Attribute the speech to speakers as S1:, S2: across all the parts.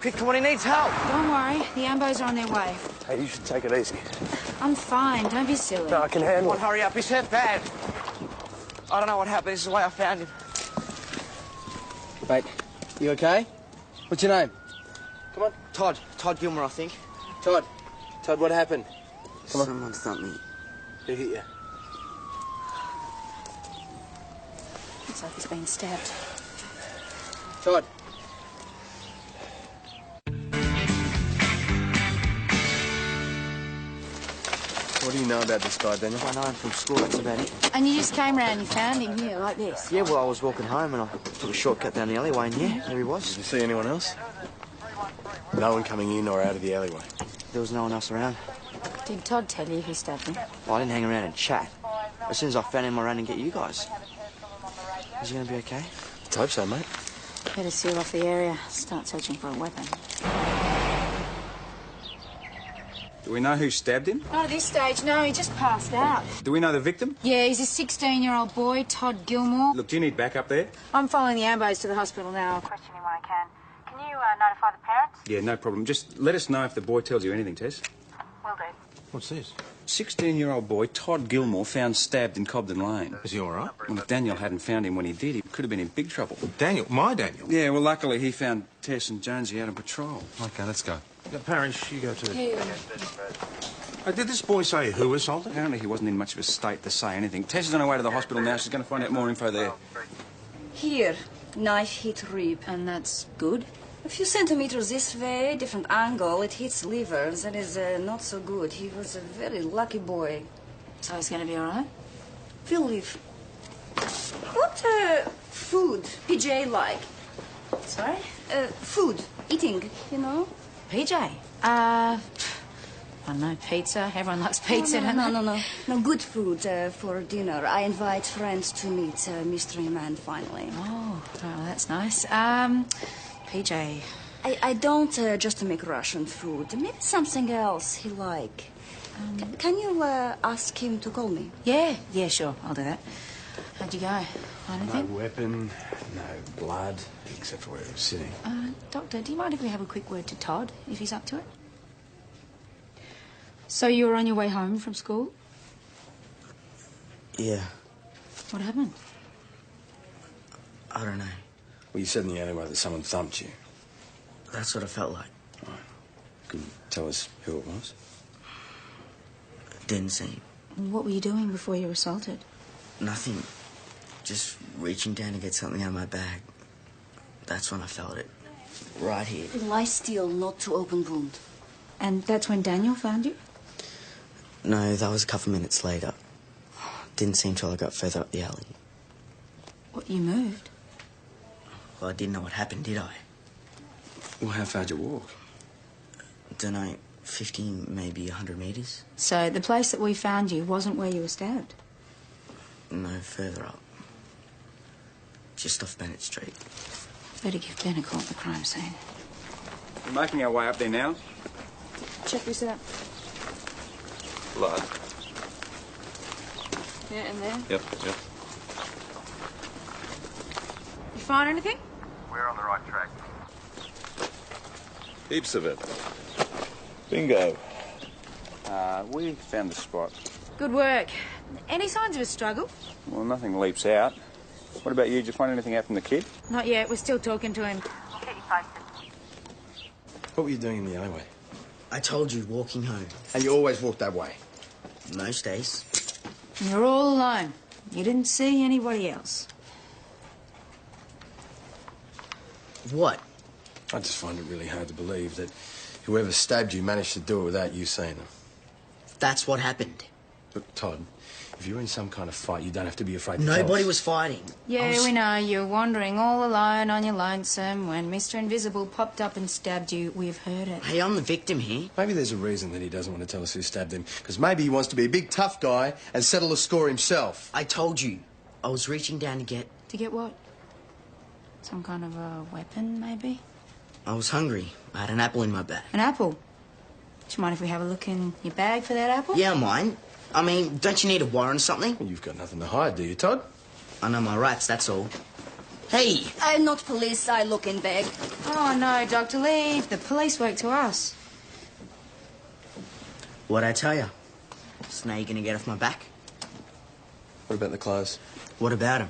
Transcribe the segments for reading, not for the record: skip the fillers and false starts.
S1: Quick, come on, he needs help.
S2: Don't worry, the ambos are on their way.
S3: Hey, you should take it easy.
S2: I'm fine, don't be silly.
S3: No, I can handle
S1: Come on,
S3: it.
S1: hurry up, he's hurt bad. I don't know what happened, this is the way I found him.
S4: Mate, you okay? What's your name? Come on.
S1: Todd Gilmore, I think.
S4: Todd, what happened? Come on.
S1: Someone thumped me.
S4: Who hit you?
S2: Looks like he's been stabbed.
S4: Todd. What do you know about this guy, Daniel?
S1: I know him from school, that's about it.
S2: And you just came round and you found him here, like this?
S1: Yeah, well, I was walking home and I took a shortcut down the alleyway and yeah, there he was.
S3: Did you see anyone else? No one coming in or out of the alleyway.
S1: There was no one else around.
S2: Did Todd tell you who stabbed him?
S1: Well, I didn't hang around and chat. As soon as I found him, I ran and get you guys. Is he going to be okay?
S3: Let's hope so, mate.
S2: Better seal off the area, start searching for a weapon.
S5: Do we know who stabbed him?
S2: Not at this stage, no, he just passed out.
S5: Do we know the victim?
S2: Yeah, he's a 16-year-old boy, Todd Gilmore.
S5: Look, do you need backup there?
S2: I'm following the ambos to the hospital now. I'll question him when I can. Can you notify the parents?
S5: Yeah, no problem. Just let us know if the boy tells you anything, Tess.
S2: Will do.
S3: What's this?
S5: 16-year-old boy, Todd Gilmore, found stabbed in Cobden Lane.
S3: Is he all right?
S5: Well, if Daniel hadn't found him when he did, he could have been in big trouble.
S3: Daniel? My Daniel?
S5: Yeah, well, luckily he found Tess and Jonesy out on patrol.
S3: Okay, let's go. Parrish, you go too.
S2: Yeah.
S3: Did this boy say who assaulted?
S5: Apparently he wasn't in much of a state to say anything. Tess is on her way to the hospital now. She's going to find out more info there.
S6: Here, knife hit rib.
S2: And that's good?
S6: A few centimeters this way, different angle, it hits liver. That is not so good. He was a very lucky boy.
S2: So he's going to be all right?
S6: Will live. What food PJ like?
S2: Sorry?
S6: Food, eating, you know?
S2: PJ? I don't know, pizza. Everyone likes pizza, don't they?
S6: No, good food for dinner. I invite friends to meet mystery man finally.
S2: Oh, well, that's nice. PJ.
S6: I don't just make Russian food. Maybe something else he like. Can you ask him to call me?
S2: Yeah, sure. I'll do that. How'd you go? Find
S3: No
S2: anything?
S3: weapon, no blood, except for where he was sitting.
S2: Doctor, do you mind if we have a quick word to Todd, if he's up to it? So you were on your way home from school?
S1: Yeah,
S2: What happened?
S1: I don't know.
S3: Well, you said in the alleyway that someone thumped you.
S1: That's what it felt like.
S3: Right. Can you tell us who it was?
S1: Didn't seem.
S2: What were you doing before you were assaulted?
S1: Nothing. Just reaching down to get something out of my bag. That's when I felt it. Right here.
S6: Lie still, not to open wound.
S2: And that's when Daniel found you?
S1: No, that was a couple minutes later. Didn't seem till I got further up the alley.
S2: What, you moved?
S1: Well, I didn't know what happened, did I?
S5: Well, how far'd you walk?
S1: Dunno, 50, maybe 100 metres?
S2: So the place that we found you wasn't where you were stabbed?
S1: No, further up. Just off Bennett Street.
S2: Better give Ben a call at the crime scene.
S5: We're making our way up there now.
S2: Check this out.
S5: Blood.
S2: Yeah, and there.
S5: Yep.
S2: You find anything?
S7: We're on the right track.
S8: Heaps of it. Bingo.
S5: We found the spot.
S2: Good work. Any signs of a struggle?
S5: Well, nothing leaps out. What about you? Did you find anything out from the kid?
S2: Not yet. We're still talking to him.
S6: We'll get you posted.
S3: What were you doing in the alleyway?
S1: I told you, walking home.
S3: And you always walk that way?
S1: Most days.
S2: You're all alone. You didn't see anybody else.
S1: What?
S3: I just find it really hard to believe that whoever stabbed you managed to do it without you seeing them.
S1: That's what happened.
S3: Look, Todd, if you're in some kind of fight, you don't have to be afraid to tell
S1: Nobody
S3: us.
S1: was fighting.
S2: Yeah, we know. You're wandering all alone on your lonesome when Mr. Invisible popped up and stabbed you. We've heard it.
S1: Hey, I'm the victim here.
S3: Maybe there's a reason that he doesn't want to tell us who stabbed him. Because maybe he wants to be a big tough guy and settle the score himself.
S1: I told you. I was reaching down to get...
S2: To get what? Some kind of a weapon, maybe?
S1: I was hungry. I had an apple in my bag.
S2: An apple? Do you mind if we have a look in your bag for that apple?
S1: Yeah, mine. I mean, don't you need a warrant or something?
S3: You've got nothing to hide, do you, Todd?
S1: I know my rights, that's all. Hey!
S6: Not police, I look in bag.
S2: Oh, no, Doctor, leave. The police work to us.
S1: What'd I tell you? So now you're gonna get off my back?
S3: What about the clothes?
S1: What about him?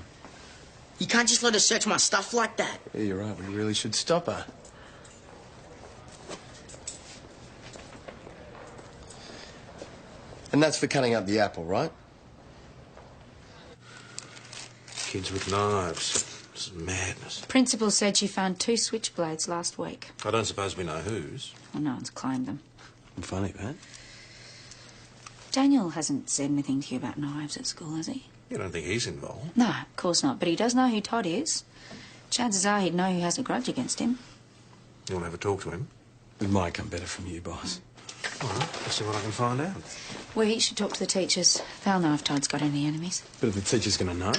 S1: You can't just let her search my stuff like that.
S3: Yeah, you're right. We really should stop her. And that's for cutting up the apple, right?
S7: Kids with knives. This is madness.
S2: Principal said she found 2 switchblades last week.
S7: I don't suppose we know whose.
S2: Well, no one's claimed them.
S7: Funny, that.
S2: Daniel hasn't said anything to you about knives at school, has he?
S7: You don't think he's involved?
S2: No, of course not. But he does know who Todd is. Chances are he'd know who has a grudge against him.
S7: You want to have a talk to him?
S3: We might come better from you, boss.
S7: All right, let's see what I can find out.
S2: Well, he should talk to the teachers. They'll know if Todd's got any enemies.
S3: But if the teacher's going to know,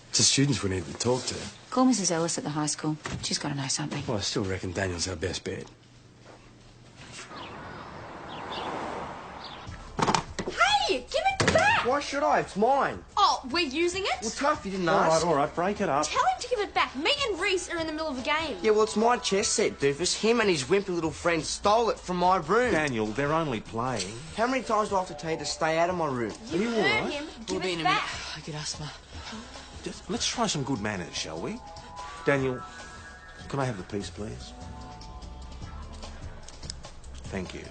S3: it's the students we need to talk to.
S2: Call Mrs. Ellis at the high school. She's got to know something.
S3: Well, I still reckon Daniel's our best bet.
S9: Hey, give it back!
S1: Why should I? It's mine.
S9: Oh, we're using it?
S1: Well, tough, you didn't ask.
S7: All right, break it up.
S9: Tell him to give it back. Me and Reese are in the middle of a game.
S1: Yeah, well, it's my chess set, doofus. Him and his wimpy little friend stole it from my room.
S7: Daniel, they're only playing.
S1: How many times do I have to tell you to stay out of my room?
S9: You heard him. Give it back.
S1: I get asthma.
S7: Let's try some good manners, shall we? Daniel, can I have the piece, please? Thank you.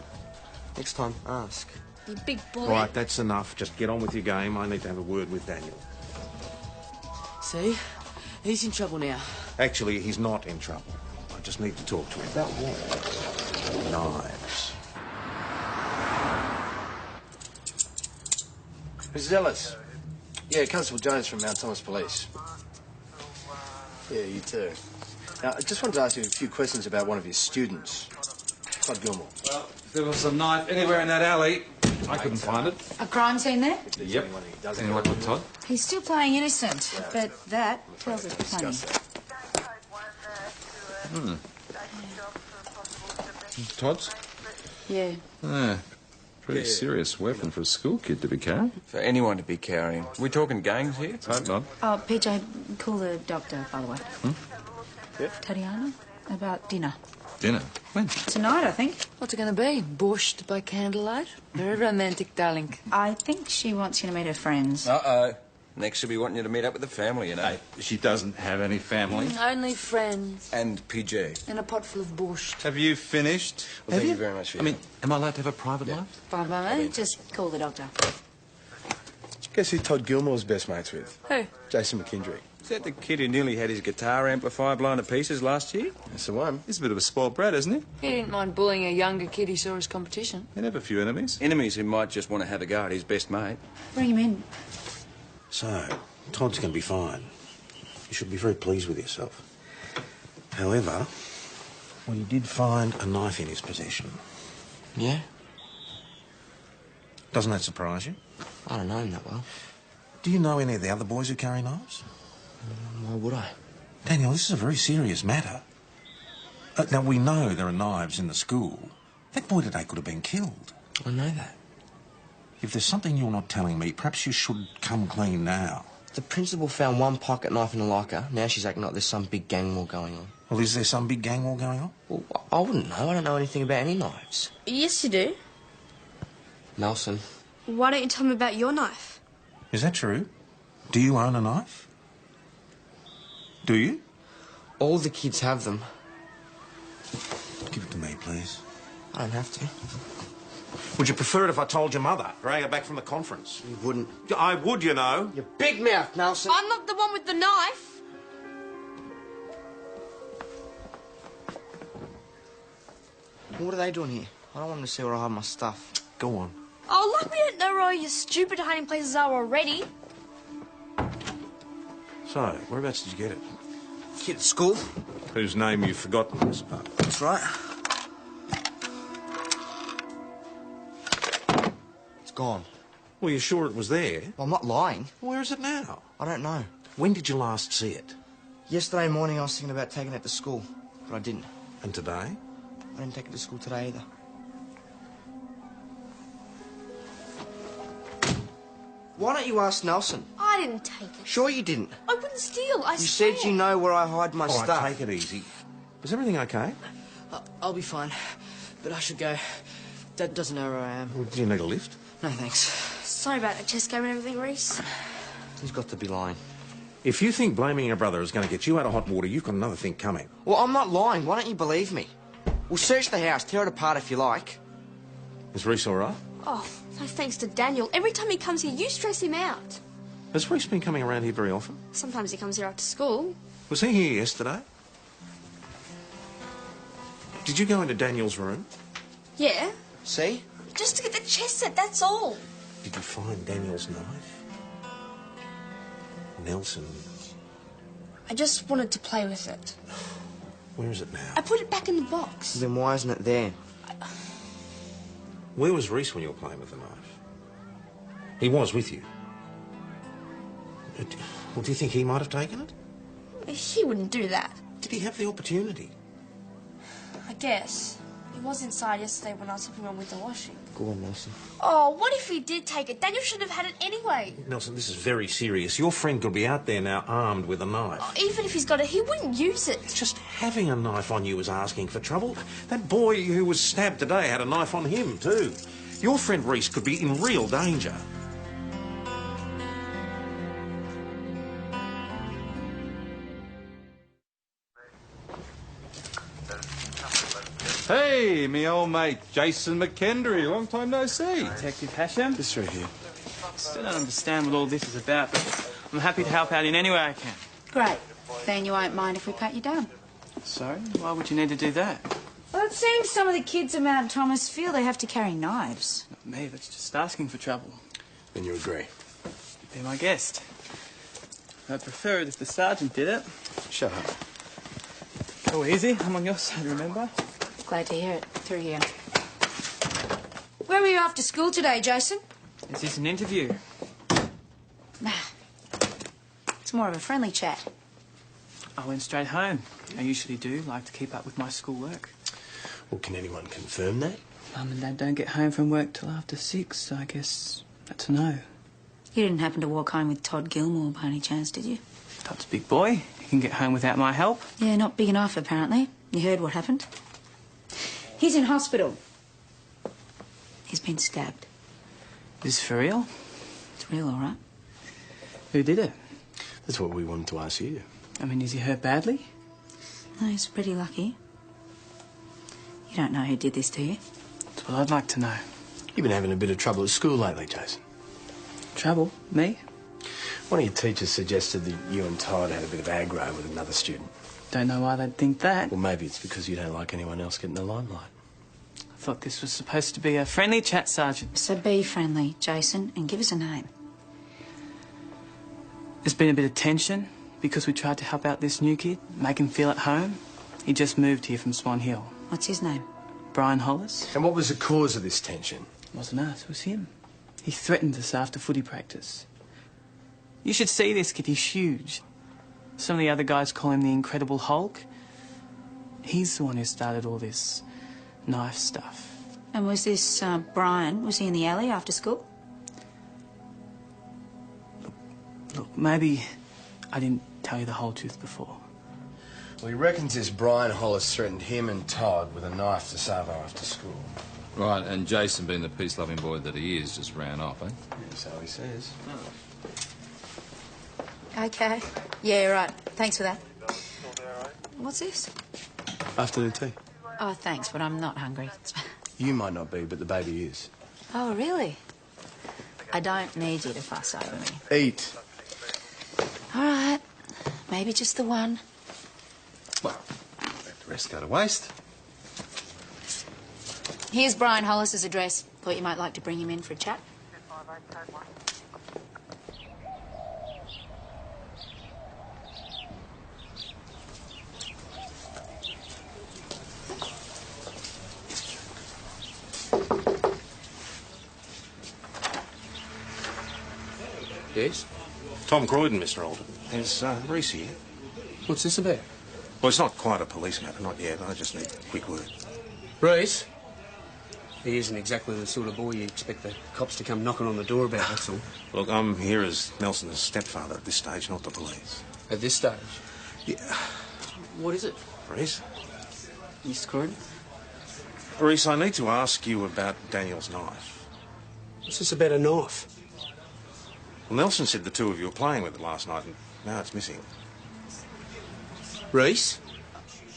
S1: Next time, ask.
S9: You big bully.
S7: Right, that's enough. Just get on with your game. I need to have a word with Daniel.
S1: See? He's in trouble now.
S7: Actually, he's not in trouble. I just need to talk to him. About what? Knives.
S3: Mrs. Ellis. Yeah, Constable Jones from Mount Thomas Police. Yeah, you too. Now, I just wanted to ask you a few questions about one of your students, Todd Gilmore.
S5: Well, if there was a knife anywhere in that alley, I couldn't find it.
S2: A crime scene there?
S5: Yep. Any luck with Todd?
S2: He's still playing innocent, but that tells us plenty.
S10: Todd's?
S2: Yeah.
S10: Pretty serious weapon for a school kid to be carrying.
S5: For anyone to be carrying. We talking gangs here?
S10: Hope not.
S2: Oh, PJ, call the doctor, by the way.
S3: Yep.
S2: Tatiana, about dinner.
S10: Dinner? When?
S2: Tonight, I think.
S11: What's it going to be? Borscht by candlelight? Very romantic, darling.
S2: I think she wants you to meet her friends.
S5: Uh-oh. Next she'll be wanting you to meet up with the family, you know.
S10: She doesn't have any family.
S11: Only friends.
S5: And PJ.
S11: And a pot full of borscht.
S10: Have you finished?
S5: Well, thank you very much for your help.
S10: Am I allowed to have a private life?
S11: Fine by me.
S2: Just call the doctor.
S3: Guess who Todd Gilmore's best mates with?
S11: Who?
S3: Jason McKendry.
S5: Is that the kid who nearly had his guitar amplifier blown to pieces last year?
S3: That's the one.
S10: He's a bit of a spoiled brat, isn't he?
S11: He didn't mind bullying a younger kid he saw as competition.
S10: He'd have a few enemies.
S5: Enemies who might just want to have a go at his best mate.
S2: Bring him in.
S7: So, Todd's going to be fine. You should be very pleased with yourself. However, we did find a knife in his possession.
S1: Yeah?
S7: Doesn't that surprise you?
S1: I don't know him that well.
S7: Do you know any of the other boys who carry knives?
S1: Why would I?
S7: Daniel, this is a very serious matter. Now, we know there are knives in the school. That boy today could have been killed.
S1: I know that.
S7: If there's something you're not telling me, perhaps you should come clean now.
S1: The principal found one pocket knife in a locker. Now she's acting like there's some big gang war going on.
S7: Well, is there some big gang war going on?
S1: Well, I wouldn't know. I don't know anything about any knives.
S9: Yes, you do.
S1: Nelson.
S9: Why don't you tell me about your knife?
S7: Is that true? Do you own a knife? Do you?
S1: All the kids have them.
S7: Give it to me, please.
S1: I don't have to.
S7: Would you prefer it if I told your mother? Drag her back from the conference?
S1: You wouldn't.
S7: I would, you know.
S1: You big mouth, Nelson.
S9: I'm not the one with the knife.
S1: What are they doing here? I don't want them to see where I hide my stuff.
S7: Go on.
S9: Oh, like we don't know where all your stupid hiding places are already.
S7: So, whereabouts did you get it?
S1: Kid at school.
S7: Whose name you've forgotten, I suppose.
S1: That's right. It's gone.
S7: Well, you're sure it was there?
S1: Well, I'm not lying.
S7: Where is it now?
S1: I don't know.
S7: When did you last see it?
S1: Yesterday morning I was thinking about taking it to school, but I didn't.
S7: And today?
S1: I didn't take it to school today either. Why don't you ask Nelson?
S9: I didn't take it.
S1: Sure you didn't.
S9: I wouldn't steal. I
S1: You said you know where I hide my
S7: All right,
S1: stuff.
S7: take it easy. Is everything okay?
S12: I'll be fine, but I should go. Dad doesn't know where I am.
S7: Well, do you need a lift?
S12: No, thanks.
S9: Sorry about the chest game and everything, Reese.
S1: He's got to be lying.
S7: If you think blaming your brother is going to get you out of hot water, you've got another thing coming.
S1: Well, I'm not lying. Why don't you believe me? We'll search the house, tear it apart if you like.
S7: Is Reese all right?
S9: Oh, no thanks to Daniel. Every time he comes here, you stress him out.
S7: Has Reese been coming around here very often?
S9: Sometimes he comes here after school.
S7: Was he here yesterday? Did you go into Daniel's room?
S9: Yeah,
S1: See?
S9: just to get the chest set, that's all.
S7: Did you find Daniel's knife? Nelson,
S9: I just wanted to play with it.
S7: where is it now?
S9: I put it back in the box.
S1: Then why isn't it there?
S7: Where was Reese when you were playing with the knife? He was with you. Well, do you think he might have taken it?
S9: He wouldn't do that.
S7: Did he have the opportunity?
S9: I guess. He was inside yesterday when I was helping him with the washing.
S1: Go on, Nelson.
S9: Oh, what if he did take it? Daniel should have had it anyway.
S7: Nelson, this is very serious. Your friend could be out there now armed with a knife.
S9: Oh, even if he's got it, he wouldn't use it.
S7: Just having a knife on you is asking for trouble. That boy who was stabbed today had a knife on him too. Your friend Reese could be in real danger.
S10: Hey, me old mate, Jason McKendry. Long time no see.
S13: Detective Hashem?
S3: This through here.
S13: Still don't understand what all this is about, but I'm happy to help out in any way I can.
S2: Great. Then you won't mind if we pat you down.
S13: Sorry? Why would you need to do that?
S2: Well, it seems some of the kids at Mount Thomas feel they have to carry knives.
S13: Not me, that's just asking for trouble.
S3: Then you agree.
S13: Be my guest. I'd prefer it if the sergeant did it.
S3: Shut up.
S13: Go easy, I'm on your side, remember?
S2: Glad to hear it. Through here. Where were you after school today, Jason?
S13: Is this an interview?
S2: Nah. It's more of a friendly chat.
S13: I went straight home. I usually do like to keep up with my schoolwork.
S3: Well, can anyone confirm that?
S13: Mum and Dad don't get home from work till after 6, so I guess that's a no.
S2: You didn't happen to walk home with Todd Gilmore by any chance, did you?
S13: Todd's a big boy. He can get home without my help.
S2: Yeah, not big enough, apparently. You heard what happened? He's in hospital. He's been stabbed.
S13: Is this for real?
S2: It's real, all right.
S13: Who did it?
S3: That's what we wanted to ask you.
S13: I mean, is he hurt badly?
S2: No, he's pretty lucky. You don't know who did this, do you?
S13: That's what I'd like to know.
S3: You've been having a bit of trouble at school lately, Jason.
S13: Trouble? Me?
S3: One of your teachers suggested that you and Todd had a bit of aggro with another student.
S13: Don't know why they'd think that.
S3: Well, maybe it's because you don't like anyone else getting the limelight.
S13: I thought this was supposed to be a friendly chat, Sergeant.
S2: So be friendly, Jason, and give us a name.
S13: There's been a bit of tension because we tried to help out this new kid, make him feel at home. He just moved here from Swan Hill.
S2: What's his name?
S13: Brian Hollis.
S3: And what was the cause of this tension?
S13: It wasn't us, it was him. He threatened us after footy practice. You should see this kid, he's huge. Some of the other guys call him the Incredible Hulk. He's the one who started all this knife stuff.
S2: And was this Brian, was he in the alley after school?
S13: Look, maybe I didn't tell you the whole truth before.
S3: Well, he reckons this Brian Hollis threatened him and Todd with a knife to Savo after school.
S10: Right, and Jason, being the peace-loving boy that he is, just ran off, eh?
S3: Yeah, so he says.
S2: Okay. Yeah, right. Thanks for that. What's this?
S3: Afternoon tea.
S2: Oh, thanks, but I'm not hungry.
S3: You might not be, but the baby is.
S2: Oh, really? I don't need you to fuss over me.
S3: Eat.
S2: All right. Maybe just the one.
S3: Well, let the rest go to waste.
S2: Here's Brian Hollis's address. Thought you might like to bring him in for a chat.
S3: Yes?
S7: Tom Croydon, Mr. Alden. Is Reese here?
S3: What's this about?
S7: Well, it's not quite a police matter, not yet. I just need a quick word.
S3: Reese?
S14: He isn't exactly the sort of boy you expect the cops to come knocking on the door about, that's all.
S7: Look, I'm here as Nelson's stepfather at this stage, not the police.
S14: At this stage?
S7: Yeah.
S14: What is it?
S7: Reese?
S14: Mr. Croydon?
S7: Reese, I need to ask you about Daniel's knife.
S14: What's this about a knife?
S7: Well, Nelson said the two of you were playing with it last night, and now it's missing.
S12: Reese?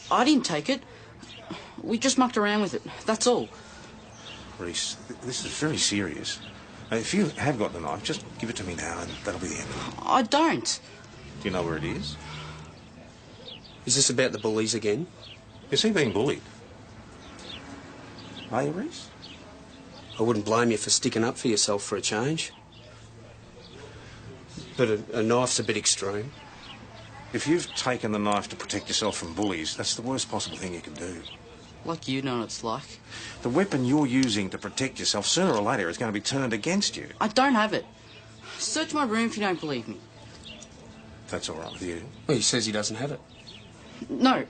S12: I didn't take it. We just mucked around with it, that's all.
S7: Reese, this is very serious. Now, if you have got the knife, just give it to me now, and that'll be the end of it.
S12: I don't.
S7: Do you know where it is?
S14: Is this about the bullies again?
S7: Is he being bullied? Are you, Reese?
S14: I wouldn't blame you for sticking up for yourself for a change. But a knife's a bit extreme.
S7: If you've taken the knife to protect yourself from bullies, that's the worst possible thing you can do.
S12: Like you know what it's like.
S7: The weapon you're using to protect yourself, sooner or later, is going to be turned against you.
S12: I don't have it. Search my room if you don't believe me.
S7: That's all right with you.
S14: Well, he says he doesn't have it.
S12: No.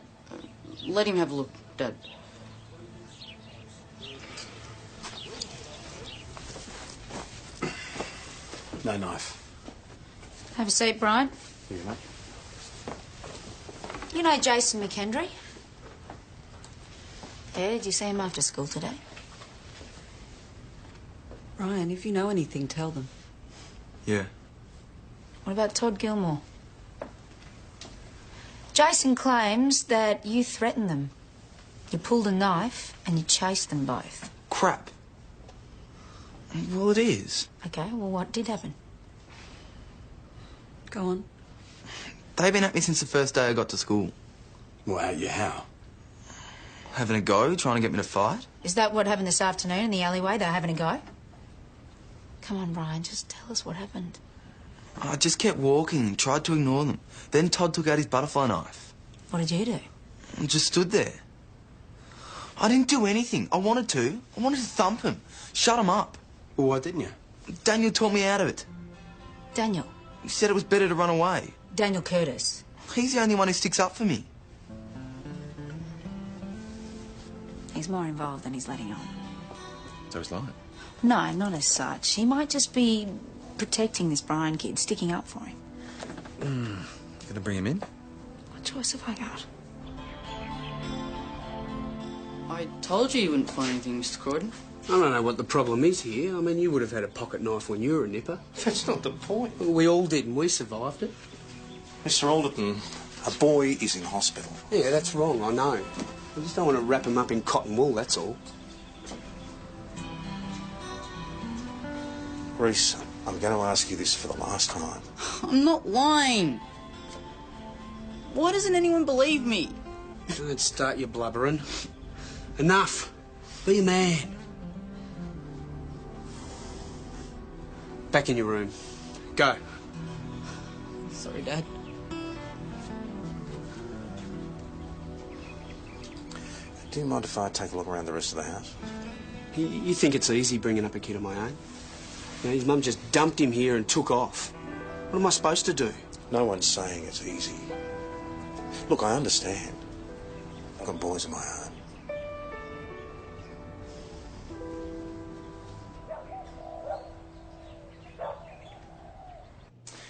S12: Let him have a look, Dad.
S14: No knife.
S2: Have a seat, Brian.
S7: Here, mate.
S2: You know Jason McKendry? Yeah, did you see him after school today?
S15: Brian, if you know anything, tell them.
S5: Yeah.
S2: What about Todd Gilmore? Jason claims that you threatened them. You pulled a knife and you chased them both.
S5: Crap. Well, it is.
S2: Okay, well, what did happen?
S15: Go on.
S5: They've been at me since the first day I got to school.
S14: Well, at you how?
S5: Having a go, trying to get me to fight.
S2: Is that what happened this afternoon in the alleyway? They were having a go? Come on, Brian, just tell us what happened.
S5: I just kept walking, tried to ignore them. Then Todd took out his butterfly knife.
S2: What did you do?
S5: And just stood there. I didn't do anything. I wanted to. I wanted to thump him. Shut him up.
S14: Well, why didn't you?
S5: Daniel taught me out of it.
S2: Daniel?
S5: He said it was better to run away.
S2: Daniel Curtis.
S5: He's the only one who sticks up for me.
S2: He's more involved than he's letting on.
S10: So he's lying.
S2: No, not as such. He might just be protecting this Brian kid, sticking up for him.
S10: Gonna bring him in?
S2: What choice have I got?
S12: I told you wouldn't find anything, Mr. Croydon.
S14: I don't know what the problem is here. I mean, you would have had a pocket knife when you were a nipper.
S7: That's not the point.
S14: Well, we all did, and we survived it.
S7: Mr. Alderton, a boy is in hospital.
S14: Yeah, that's wrong, I know. I just don't want to wrap him up in cotton wool, that's all.
S7: Reese, I'm going to ask you this for the last time.
S12: I'm not lying. Why doesn't anyone believe me?
S14: Don't start your blubbering. Enough. Be a man. Back in your room. Go.
S12: Sorry, Dad.
S7: Do you mind if I take a look around the rest of the house?
S14: You think it's easy bringing up a kid of my own? You know, his mum just dumped him here and took off. What am I supposed to do?
S7: No one's saying it's easy. Look, I understand. I've got boys of my own.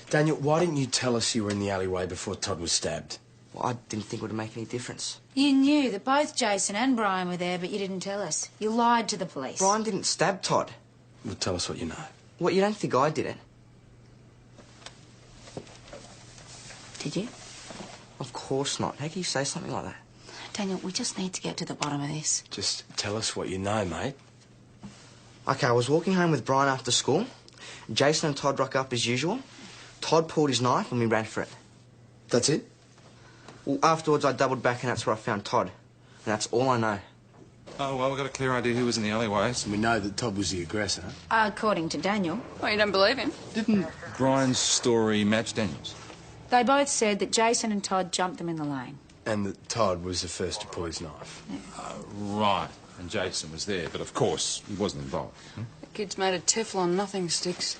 S4: Daniel, why didn't you tell us you were in the alleyway before Todd was stabbed?
S12: Well, I didn't think it would make any difference.
S2: You knew that both Jason and Brian were there, but you didn't tell us. You lied to the police.
S12: Brian didn't stab Todd.
S4: Well, tell us what you know.
S12: What, you don't think I did it?
S2: Did you?
S12: Of course not. How can you say something like that?
S2: Daniel, we just need to get to the bottom of this.
S4: Just tell us what you know, mate.
S12: Okay, I was walking home with Brian after school. Jason and Todd rock up as usual. Todd pulled his knife and we ran for it.
S4: That's it?
S12: Well, afterwards I doubled back and that's where I found Todd. And that's all I know.
S10: Oh, well, we've got a clear idea who was in the alleyways.
S4: We know that Todd was the aggressor.
S2: According to Daniel.
S9: Well, you don't believe him?
S10: Didn't Brian's story match Daniel's?
S2: They both said that Jason and Todd jumped them in the lane.
S4: And that Todd was the first to pull his knife.
S10: Right. And Jason was there, but of course he wasn't involved.
S11: The kid's made of Teflon, nothing sticks.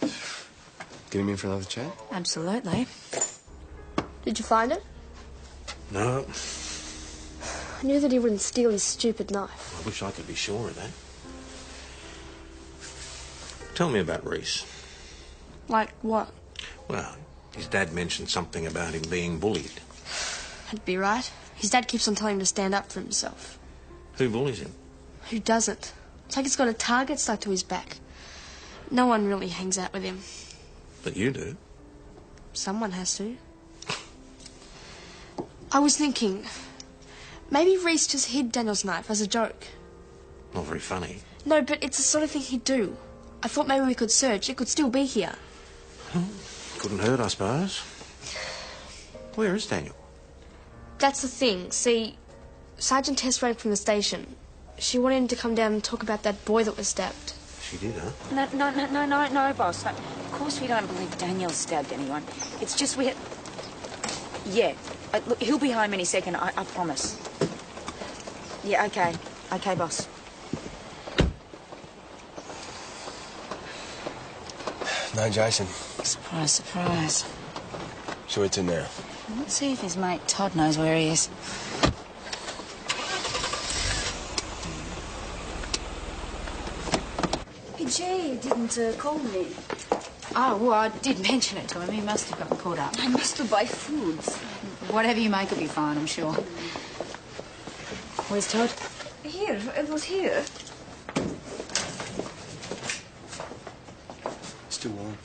S4: Get him in for another chat?
S2: Absolutely.
S9: Did you find it?
S7: No.
S9: I knew that he wouldn't steal his stupid knife.
S7: I wish I could be sure of that. Tell me about Reese.
S9: Like what?
S7: Well, his dad mentioned something about him being bullied.
S9: That'd be right. His dad keeps on telling him to stand up for himself.
S7: Who bullies him?
S9: Who doesn't? It's like he's got a target stuck to his back. No one really hangs out with him.
S7: But you do.
S9: Someone has to. I was thinking, maybe Reese just hid Daniel's knife as a joke.
S7: Not very funny.
S9: No, but it's the sort of thing he'd do. I thought maybe we could search. It could still be here.
S7: Couldn't hurt, I suppose. Where is Daniel?
S9: That's the thing. See, Sergeant Tess rang from the station. She wanted him to come down and talk about that boy that was stabbed.
S7: She did, huh?
S2: No, boss. Of course we don't believe Daniel stabbed anyone. It's just we... Yeah. Look, he'll be home any second, I promise. Yeah, okay. Okay, boss.
S4: No, Jason.
S2: Surprise, surprise.
S4: So where to now?
S2: Let's see if his mate Todd knows where he is.
S6: Hey, Jay didn't call me.
S2: Oh, well, I did mention it to him. He must have gotten caught up.
S6: I must have buy food.
S2: Whatever you make will be fine, I'm sure. Where's Todd?
S6: Here, it was here.
S3: Still warm.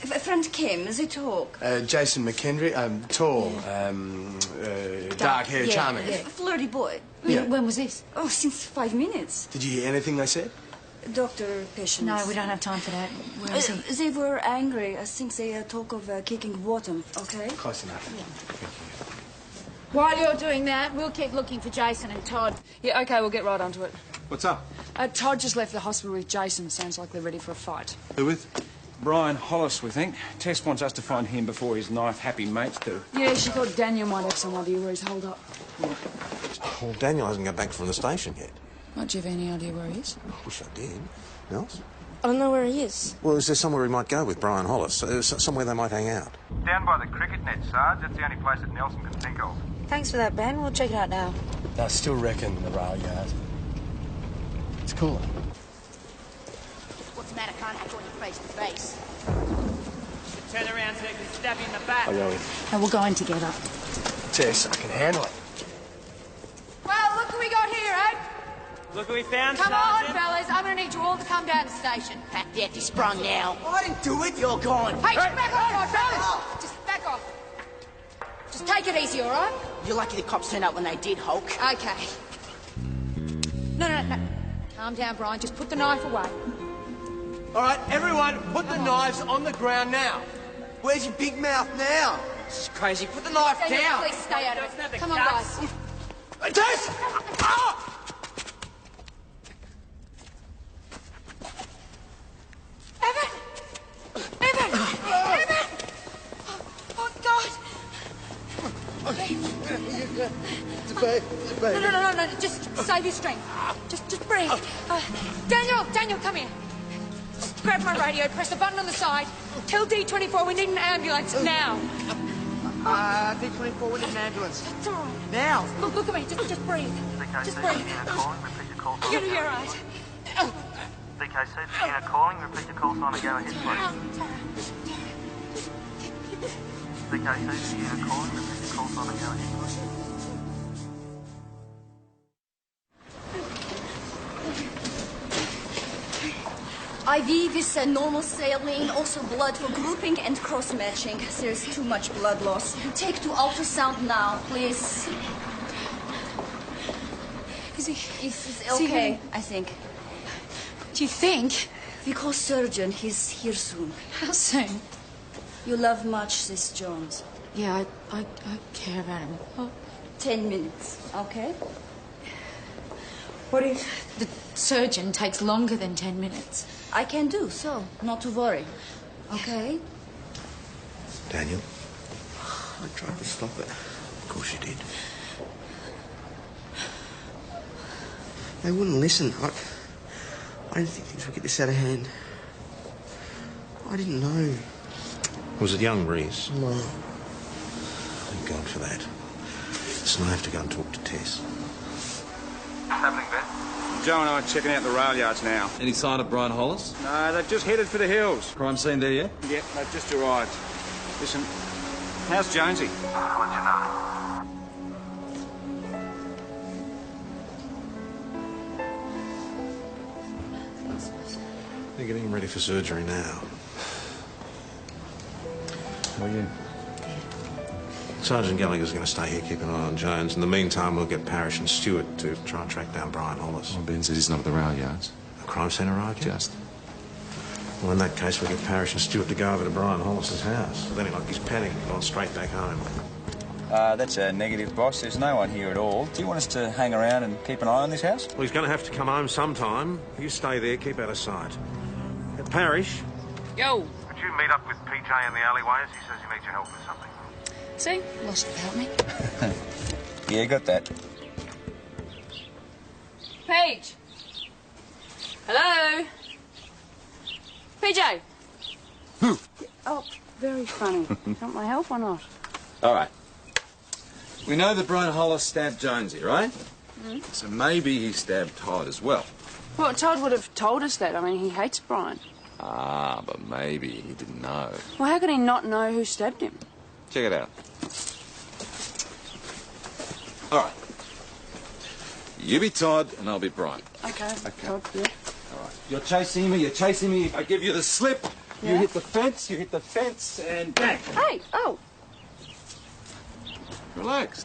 S6: A friend came, they talk.
S3: Jason McHenry, tall, dark hair, charming.
S6: A flirty boy.
S2: When was this?
S6: Oh, since 5 minutes.
S3: Did you hear anything they said?
S6: Doctor, patients.
S2: No, we don't have time for that. Where is he?
S6: They were angry. I think they talk of kicking bottom, okay?
S3: Close enough.
S2: While you're doing that, we'll keep looking for Jason and Todd.
S16: Yeah, OK, we'll get right onto it.
S3: What's up?
S16: Todd just left the hospital with Jason. Sounds like they're ready for a fight.
S3: Who with?
S17: Brian Hollis, we think. Tess wants us to find him before his knife-happy mates do.
S16: Yeah, she thought Daniel might have some idea where he's holed up.
S7: Well, Daniel hasn't got back from the station yet.
S16: Might you have any idea where he is?
S7: I wish I did. Nels?
S9: I don't know where he is.
S7: Well, is there somewhere he might go with Brian Hollis? Somewhere they might hang out?
S18: Down by the cricket net, Sarge. That's the only place that Nelson can think of.
S2: Thanks for that, Ben. We'll check it out now.
S4: I still reckon the rail yard. It's cooler.
S2: What's the matter? Can't act on your face to face.
S19: Turn around so they can stab you in the back.
S3: I'll go in.
S2: And we'll go in together.
S3: Tess, I can handle it.
S2: Well, look who we got here, eh?
S19: Look who we found,
S2: Come on,
S19: Sergeant.
S2: fellas. I'm going to need you all to come down to the station. Pack the empty sprung now.
S12: I didn't do it. You're gone.
S2: Hey, back off, fellas. Just back off. Just take it easy, all right?
S12: You're lucky the cops turned up when they did, Hulk.
S2: Okay. No. Calm down, Brian. Just put the knife away.
S4: All right, everyone, put the knives on the ground now.
S12: Where's your big mouth now? This is crazy. Put the knife down.
S2: Please stay out of it. Come on, guys.
S4: Tess! Ah!
S2: Evan! Oh, God!
S3: It's bad.
S2: No. Just save your strength. Just breathe. Daniel, come here. Just grab my radio, press the button on the side. Tell D24 we need an ambulance now.
S12: D24, we need an ambulance.
S2: That's all right.
S12: Now.
S2: Look at me. Just breathe. Just breathe. You're all right.
S18: DKC, Tina calling. Repeat your call sign and go ahead, please. DKC, Tina calling. Repeat your call sign and go ahead, please.
S6: IV with normal saline, also blood for grouping and cross-matching. There's too much blood loss. Take to ultrasound now, please.
S2: Is he?
S6: He's okay, I think.
S2: Do you think?
S6: We call surgeon. He's here soon.
S2: How soon?
S6: You love much this Jones.
S2: Yeah, I care about him. Oh.
S6: 10 minutes, okay?
S2: What if the surgeon takes longer than 10 minutes?
S6: I can do so, not to worry. Okay?
S7: Daniel?
S12: I tried to stop it.
S7: Of course you did.
S12: They wouldn't listen. I didn't think things would get this out of hand. I didn't know.
S7: Was it young Reese?
S12: No.
S7: Thank God for that. Listen, I have to go and talk to Tess.
S18: What's happening, Ben?
S17: Joe and I are checking out the rail yards now.
S10: Any sign of Brian Hollis?
S17: No, they've just headed for the hills.
S10: Crime scene there yet?
S17: Yep, they've just arrived. Listen, how's Jonesy?
S18: I'll let you know.
S7: They're getting him ready for surgery now.
S10: How are you?
S7: Sergeant Gallagher's going to stay here, keep an eye on Jones. In the meantime, we'll get Parrish and Stewart to try and track down Brian Hollis.
S10: Well, Ben says he's not at the rail yards.
S7: The crime scene arrived yet?
S10: Just.
S7: Well, in that case, we'll get Parrish and Stewart to go over to Brian Hollis's house. Then, like he's panicking, gone straight back home.
S17: That's a negative, boss. There's no one here at all. Do you want us to hang around and keep an eye on this house?
S7: Well, he's going to have to come home sometime. You stay there, keep out of sight. Parrish?
S16: Yo.
S18: Could you meet up with PJ in the alleyways? He says he needs your help with something.
S16: See? Lost without me.
S17: Yeah, got that.
S16: Paige. Hello. PJ. Oh, very funny. Want my help or not?
S10: All right. We know that Brian Hollis stabbed Jonesy, right?
S16: Mm.
S10: So maybe he stabbed Todd as well.
S16: Well, Todd would have told us that. I mean, he hates Brian.
S10: Ah, but maybe he didn't know.
S16: Well, how could he not know who stabbed him?
S10: Check it out. All right. You be Todd and I'll be Brian.
S16: Okay. Todd, yeah.
S10: All right. You're chasing me. I give you the slip.
S16: Yeah.
S10: You hit the fence, and bang.
S16: Hey, oh.
S10: Relax.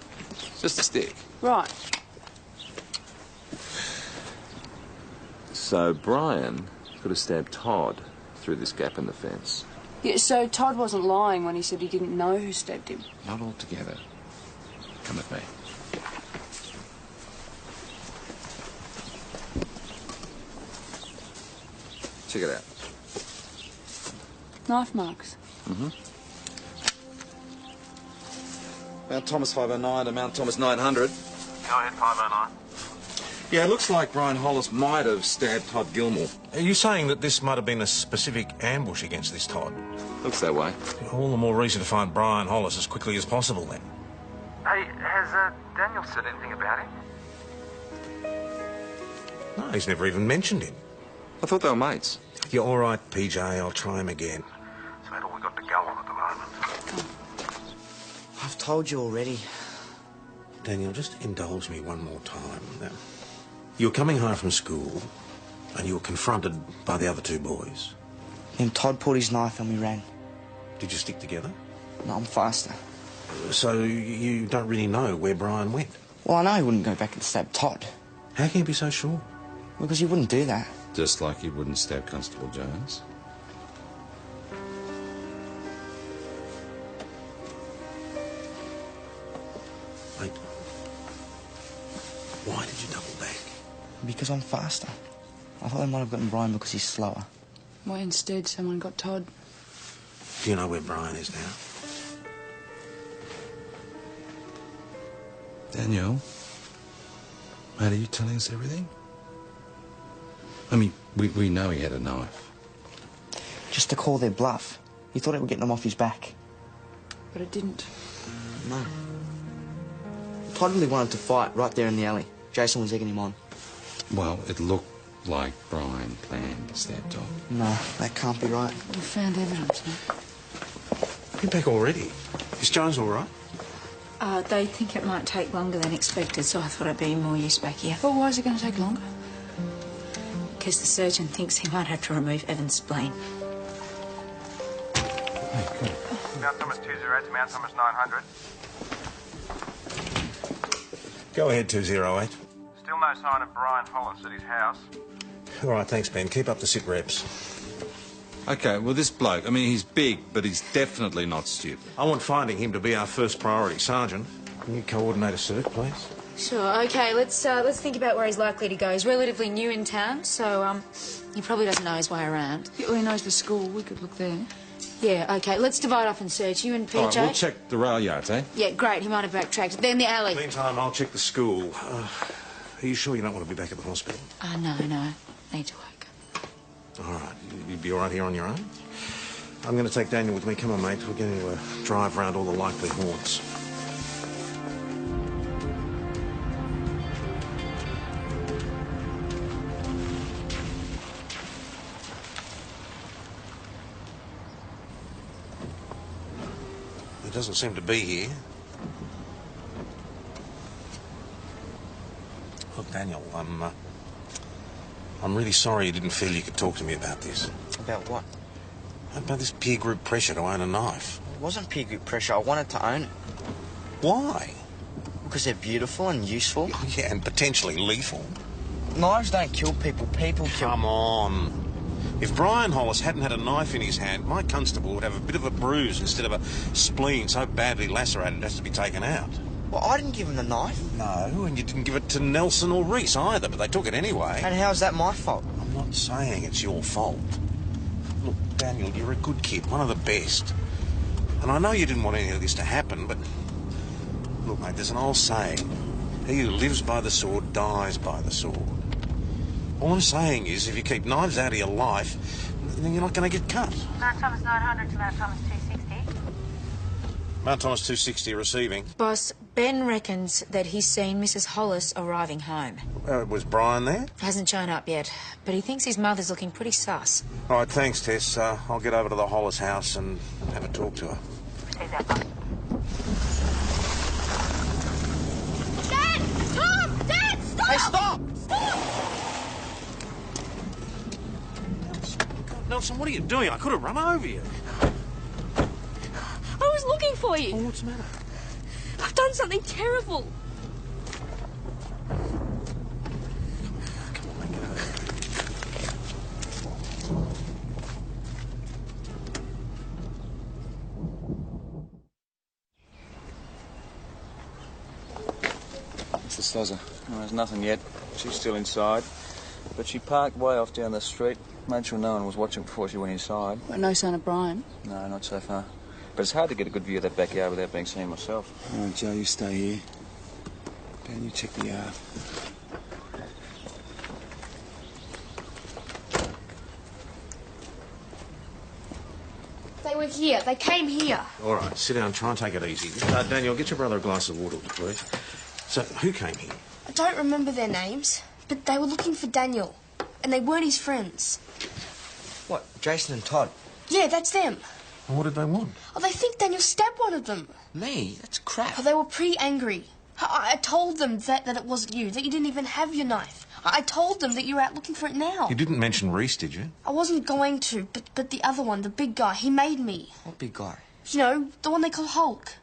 S10: Just a stick.
S16: Right.
S10: So Brian could have stabbed Todd through this gap in the fence.
S16: Yeah, so Todd wasn't lying when he said he didn't know who stabbed him.
S10: Not altogether. Come with me. Check it out.
S16: Knife marks.
S10: Mm-hmm. Mount Thomas 509 to Mount Thomas 900.
S18: Go ahead, 509.
S7: Yeah, it looks like Brian Hollis might have stabbed Todd Gilmore. Are you saying that this might have been a specific ambush against this Todd?
S10: Looks that way.
S7: All the more reason to find Brian Hollis as quickly as possible, then.
S18: Hey, has Daniel said anything about him?
S7: No, he's never even mentioned him.
S10: I thought they were mates.
S7: You're all right, PJ. I'll try him again.
S18: It's about all we got to go on at the moment.
S12: I've told you already.
S7: Daniel, just indulge me one more time. Now, you were coming home from school and you were confronted by the other two boys.
S12: Then Todd pulled his knife and we ran.
S7: Did you stick together?
S12: No, I'm faster.
S7: So you don't really know where Brian went?
S12: Well, I know he wouldn't go back and stab Todd.
S7: How can you be so sure?
S12: Because he wouldn't do that.
S10: Just like you wouldn't stab Constable Jones.
S7: Mate, why did you double back?
S12: Because I'm faster. I thought they might have gotten Brian because he's slower.
S16: Why instead someone got Todd?
S7: Do you know where Brian is now?
S10: Daniel, mate, are you telling us everything? I mean, we know he had a knife.
S12: Just to call their bluff. He thought it would get them off his back.
S16: But it didn't.
S12: No. Todd really wanted to fight right there in the alley. Jason was egging him on.
S10: Well, it looked like Brian planned to stab Todd.
S12: No, that can't be right.
S16: We found evidence, mate.
S7: You're back already. Is Jones all right?
S2: They think it might take longer than expected, so I thought I'd be more use back here.
S16: Well, why is it going to take longer?
S2: Because the surgeon thinks he might have to remove Evan's spleen.
S18: Mount Thomas 208 to Mount Thomas 900.
S7: Go ahead, 208.
S18: Still no sign of Brian Hollis at his house.
S7: All right, thanks, Ben. Keep up the sit reps.
S10: Okay, well, this bloke, I mean, he's big, but he's definitely not stupid.
S7: I want finding him to be our first priority. Sergeant, can you coordinate a search, please?
S2: Sure, okay, let's think about where he's likely to go. He's relatively new in town, so, he probably doesn't know his way around.
S16: Yeah, well, he knows the school. We could look there.
S2: Yeah, okay, let's divide up and search. You and PJ?
S10: All right, we'll check the rail yards, eh?
S2: Yeah, great, he might have backtracked. Then the alley.
S7: Meantime, I'll check the school. Are you sure you don't want to be back at the hospital?
S2: No, need to work.
S7: All right, you'd be all right here on your own? I'm going to take Daniel with me. Come on, mate. We're going to drive around all the likely haunts. doesn't seem to be here. Look, Daniel, I'm really sorry you didn't feel you could talk to me about this.
S12: About what?
S7: About this peer group pressure to own a knife.
S12: It wasn't peer group pressure. I wanted to own it.
S7: Why?
S12: Because they're beautiful and useful.
S7: Oh, yeah, and potentially lethal.
S12: Knives don't kill people. People kill...
S7: Come on. If Brian Hollis hadn't had a knife in his hand, my constable would have a bit of a bruise instead of a spleen so badly lacerated it has to be taken out.
S12: Well, I didn't give him the knife.
S7: No, and you didn't give it to Nelson or Reese either, but they took it anyway.
S12: And how's that my fault?
S7: I'm not saying it's your fault. Look, Daniel, you're a good kid, one of the best. And I know you didn't want any of this to happen, but... Look, mate, there's an old saying. He who lives by the sword dies by the sword. All I'm saying is, if you keep knives out of your life, then you're not going to get cut.
S16: Mount Thomas 900 to Mount Thomas 260.
S7: Mount Thomas 260 receiving.
S2: Boss, Ben reckons that he's seen Mrs. Hollis arriving home.
S7: Was Brian there?
S2: Hasn't shown up yet, but he thinks his mother's looking pretty sus.
S7: All right, thanks, Tess. I'll get over to the Hollis house and have a talk to her.
S16: Receive that, boss.
S9: Dad! Tom! Dad! Stop!
S12: Hey, stop!
S9: Stop!
S7: Nelson, what are you doing? I could have run over you.
S9: I was looking for you.
S7: Oh, what's the matter?
S9: I've done something terrible.
S17: It's the Stozza. Well, there's nothing yet. She's still inside. But she parked way off down the street. Made sure no one was watching before she went inside.
S16: But no sign of Brian.
S17: No, not so far. But it's hard to get a good view of that backyard without being seen myself.
S14: All right, Joe, you stay here. Dan, you check the yard.
S9: They were here. They came here.
S7: All right, sit down. Try and take it easy. Daniel, get your brother a glass of water, please. So, who came here?
S9: I don't remember their names, but they were looking for Daniel, and they weren't his friends.
S12: What, Jason and Todd?
S9: Yeah, that's them.
S7: What did they want?
S9: Oh, they think Daniel stabbed one of them.
S12: Me? That's crap.
S9: Oh, they were pretty angry. I told them that it wasn't you, that you didn't even have your knife. I told them that you were out looking for it now.
S7: You didn't mention Reese, did you?
S9: I wasn't going to, but the other one, the big guy, he made me.
S12: What big guy?
S9: You know, the one they call Hulk.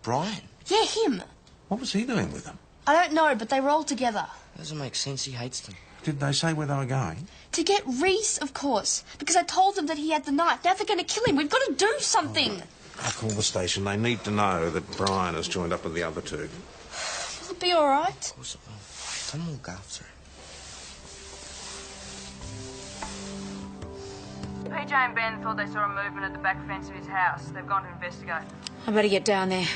S12: Brian?
S9: Yeah, him.
S7: What was he doing with them?
S9: I don't know, but they were all together.
S12: Doesn't make sense. He hates them.
S7: Did they say where they were going?
S9: To get Reese, of course, because I told them that he had the knife. Now they're going to kill him. We've got to do something.
S7: I'll call the station. They need to know that Brian has joined up with the other two.
S9: Will it be all right?
S12: Of course it will. Someone will look after it.
S16: PJ and Ben thought they saw a movement at the back fence of his house. They've gone to investigate.
S2: I better get down there.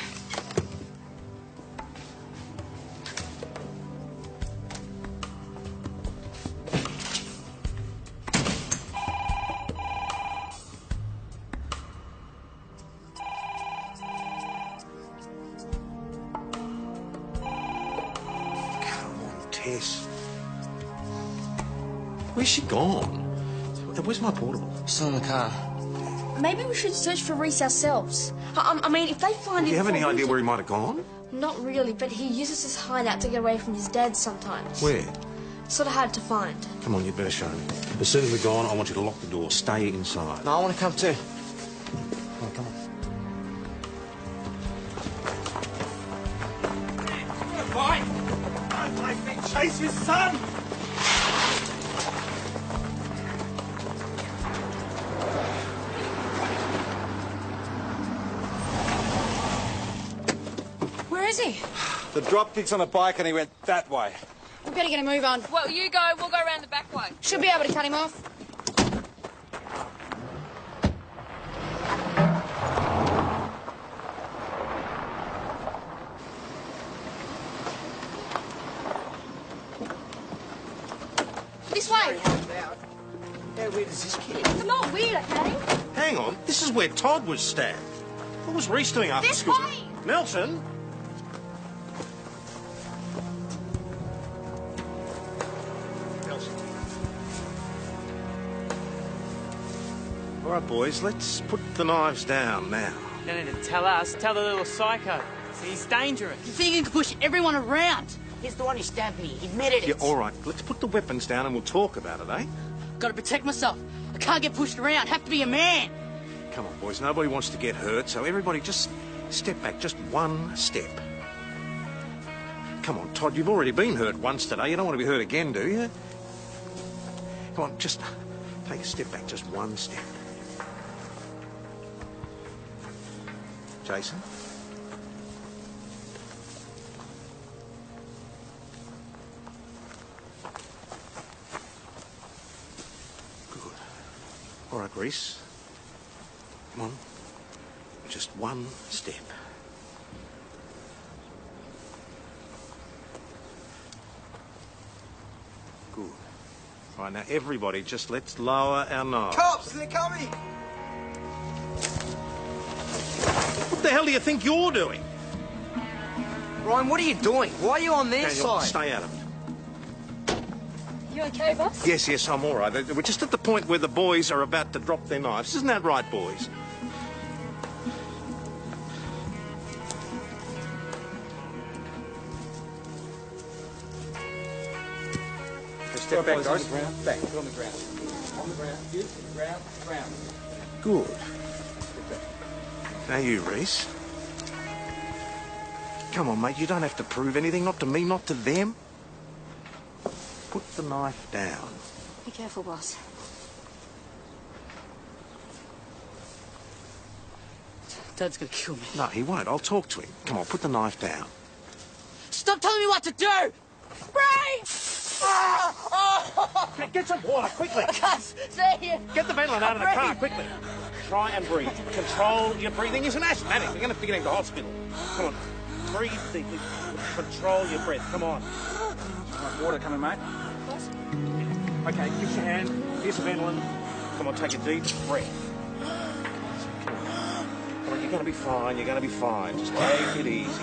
S7: Tess. Where's she gone? Where's my portable?
S12: Still in the car.
S9: Maybe we should search for Reese ourselves. I mean, if they find him...
S7: Do you have any idea where he might have gone?
S9: Not really, but he uses his hideout to get away from his dad sometimes.
S7: Where?
S9: Sort of hard to find.
S7: Come on, you'd better show me. As soon as we're gone, I want you to lock the door. Stay inside.
S12: No, I want to come too.
S7: Oh, come on.
S19: Boy! Don't make me chase his son!
S2: Where is he?
S8: The dropkick's on a bike and he went that way.
S16: We better get a move on. Well, you go. We'll go around the back way. Should be able to cut him off.
S9: This way.
S7: How weird is this kid?
S9: It's not weird, okay?
S7: Hang on. This is where Todd was stabbed. What was Reese doing after
S9: This
S7: school?
S9: way.
S7: Nelson? Nelson. All right, boys, let's put the knives down now.
S13: You don't need to tell us. Tell the little psycho. See, he's dangerous.
S16: You think you can push everyone around?
S11: He's the one who stabbed me. He admitted it.
S7: Yeah, all right. Let's put the weapons down and we'll talk about it, eh?
S16: Gotta protect myself. I can't get pushed around. Have to be a man.
S7: Come on, boys. Nobody wants to get hurt, so everybody just step back. Just one step. Come on, Todd. You've already been hurt once today. You don't want to be hurt again, do you? Come on, just take a step back. Just one step. Jason? Good. All right, Reese. Come on. Just one step. Good. All right, now everybody, just let's lower our knives.
S5: Cops, they're coming!
S7: What the hell do you think you're doing?
S12: Ryan, what are you doing? Why are you on their
S7: Daniel,
S12: side?
S7: stay out of it.
S6: You okay, boss?
S7: Yes, I'm all right. We're just at the point where the boys are about to drop their knives. Isn't that right, boys? Step back, guys. Back.
S8: Put on the ground. On the ground. You, ground, ground.
S7: Good. Now you, Reese. Come on, mate. You don't have to prove anything. Not to me, not to them. Put the knife down.
S6: Be careful, boss.
S16: Dad's gonna kill me.
S7: No, he won't. I'll talk to him. Come on, put the knife down.
S16: Stop telling me what to do! Ray!
S7: Get some water, quickly.
S16: I can't stay here.
S7: Get the Ventolin out of the car, quickly. Try and breathe. Control your breathing. He's an asthmatic. You're going to get him to hospital. Come on. Breathe deeply. Control your breath. Come on.
S17: Water coming, mate.
S7: Okay, give your hand. Here's the Ventolin. Come on, take a deep breath. Come on, you're going to be fine. You're going to be fine. Just take it easy.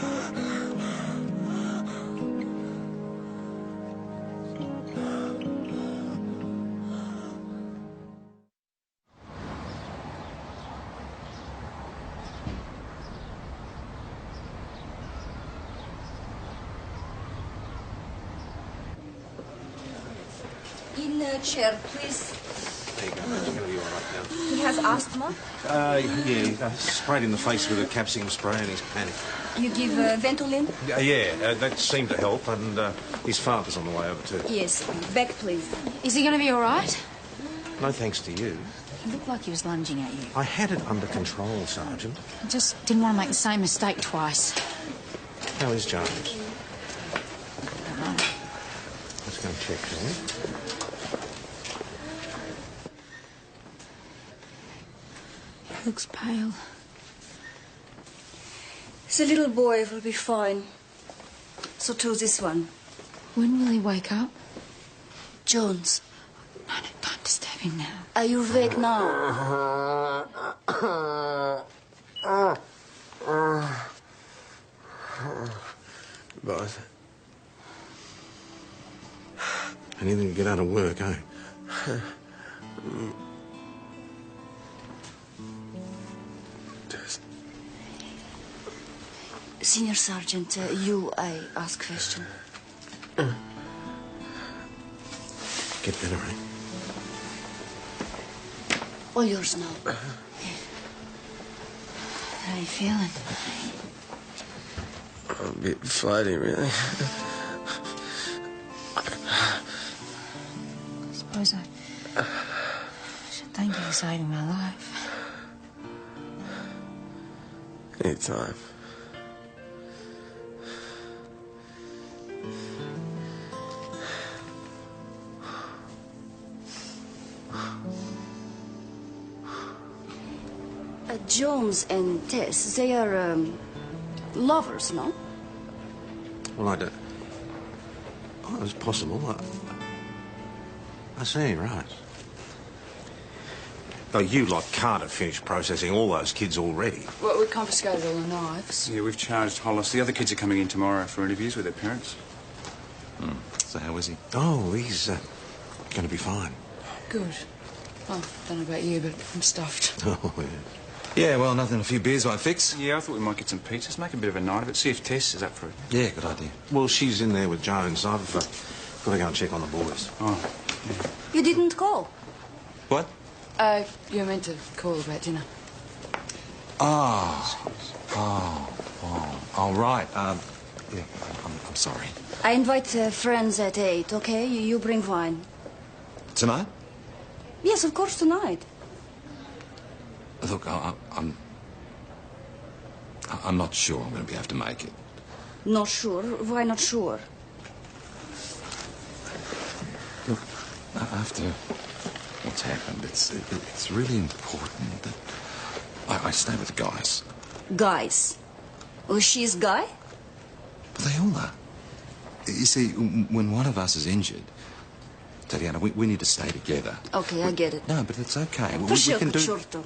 S6: In a chair, please.
S7: There you go, mate. You're going to be all right now.
S6: He has asthma.
S7: Yeah, sprayed in the face with a capsicum spray and he's panicked.
S6: You give Ventolin?
S7: That seemed to help, and his father's on the way over too.
S6: Yes. Back, please.
S2: Is he going to be all right?
S7: No thanks to you.
S2: He looked like he was lunging at you.
S7: I had it under control, Sergeant.
S2: I just didn't want to make the same mistake twice.
S7: How is James?
S2: I don't know.
S7: Let's go and check, shall we?
S2: He looks pale.
S6: The little boy will be fine. So too this one.
S2: When will he wake up?
S6: Jones.
S2: No, don't disturb him now.
S6: Are you awake now?
S7: Both. Anything to get out of work, eh?
S6: Senior Sergeant, I ask question.
S7: Get better, eh?
S6: All yours now.
S2: How are you feeling?
S5: I'm a bit floaty, really.
S2: I suppose I should thank you for saving my life.
S5: Anytime.
S6: Jones and Tess, they are lovers, no?
S7: Well, I don't... Oh, it's possible. I see, right. Oh, you, like, can't have finished processing all those kids already.
S15: Well, we confiscated all the knives.
S17: Yeah, we've charged Hollis. The other kids are coming in tomorrow for interviews with their parents.
S10: So how is he?
S7: Oh, he's going to be fine.
S15: Good. Well, don't know about you, but I'm stuffed.
S7: Oh, yeah.
S10: Yeah, well, nothing a few beers won't fix.
S17: Yeah, I thought we might get some pizzas, make a bit of a night of it, see if Tess is up for it.
S10: Yeah, good idea.
S7: Well, she's in there with Jones. I've got to go and check on the boys.
S17: Oh.
S6: You didn't call.
S10: What?
S15: You're meant to call about dinner.
S10: Oh, right. Yeah, I'm sorry.
S6: I invite friends at 8, okay? You bring wine.
S10: Tonight?
S6: Yes, of course, tonight.
S10: Look, I'm not sure I'm going to be able to make it.
S6: Not sure? Why not sure?
S10: Look, after what's happened, it's really important that I stay with the guys.
S6: Guys? Oh, she's Guy?
S10: They all are. You see, when one of us is injured, Tatiana, we need to stay together.
S6: Okay, I get it.
S10: No, but it's okay. We
S6: Пошел
S10: can
S6: к
S10: do...
S6: черту.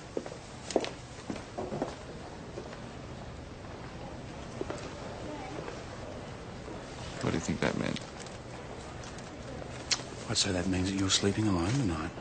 S10: What do you think that meant?
S17: I'd say that means that you're sleeping alone tonight.